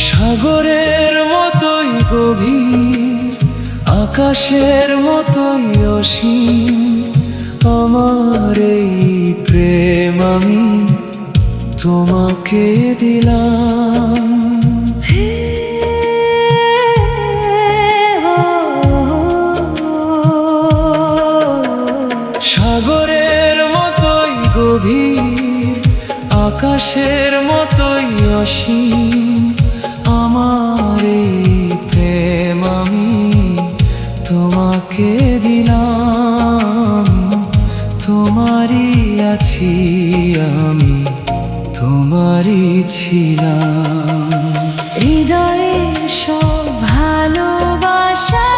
সাগরের মতোই গভীর, আকাশের মতোই অসীম, আমার এই প্রেম আমি তোমাকে দিলাম। সাগরের মতোই গভীর, আকাশের মতোই অসীম, আমার এই প্রেম আমি তোমাকে দিলাম। তোমারই আছি আমি, তোমারই ছিলাম। হৃদয়ের সব ভালোবাসা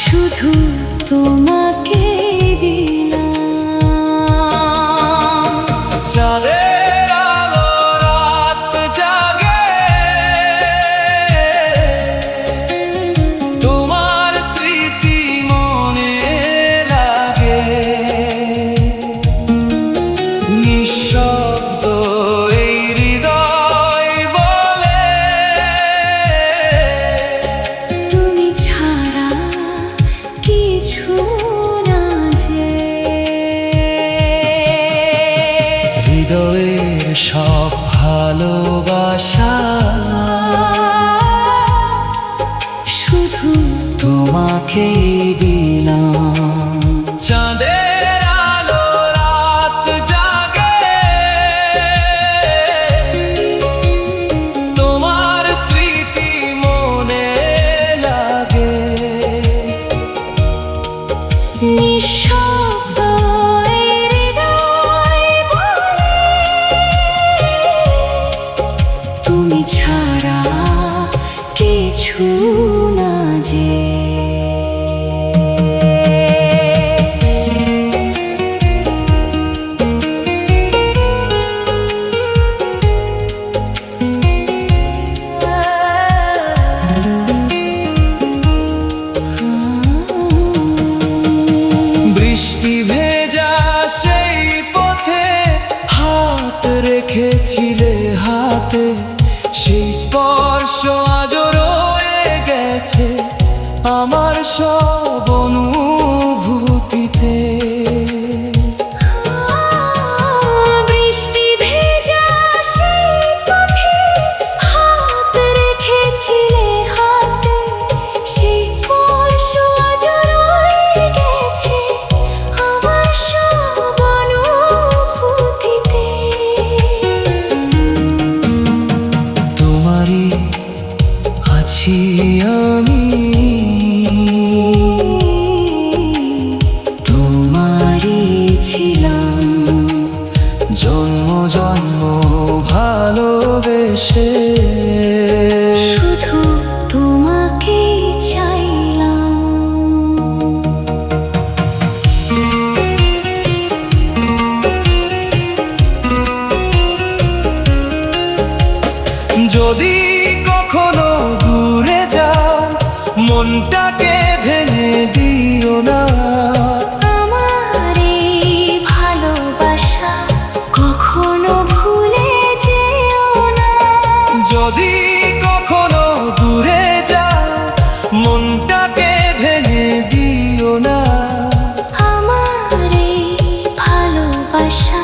শুধু তোমাকে দিলাম। চাঁদের আলো রাত জাগে, তোমার স্মৃতি মনে লাগে। নিঃশব্দ এই হৃদয় বলে, তুমি ছাড়া কিছু না যে। হৃদয়ের সব ভালোবাসা শুধু তোমাকেই দিলাম। চাঁদের আলো রাত জাগে, তোমার স্মৃতি মনে লাগে। নিঃশব্দ এই হৃদয় বলে, তুমি ছাড়া কিছু না যে। বৃষ্টি ভেজা সেই পথে হাত রেখেছিলে হাতে, সেই স্পর্শ আজও রয়ে গেছে আমার সব অনুভূতিতে। বৃষ্টি ভেজা সেই পথে হাত রেখেছিলে হাতে, সেই স্পর্শ আজও রয়ে গেছে আমার সব অনুভূতিতে। তোমারই আছি আমি, তোমারই ছিলাম। জন্ম জন্ম ভালোবেসে শুধু তোমাকেই চাইলাম। যদি কখনো দূরে যাও, মনটাকে ভেঙে দিও না। আমার এই ভালোবাসা কখনো ভুলে যেও না। যদি কখনো দূরে যাও, মনটাকে ভেঙে দিও না। আমার এই ভালোবাসা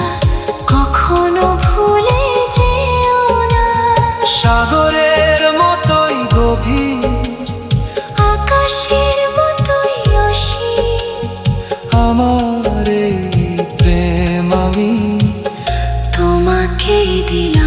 কখনো ভুলে যেও না। সাগরের মতোই গভীর, আকাশের মতোই অসীম, আমার এই প্রেম আমি তোমাকেই দিলাম।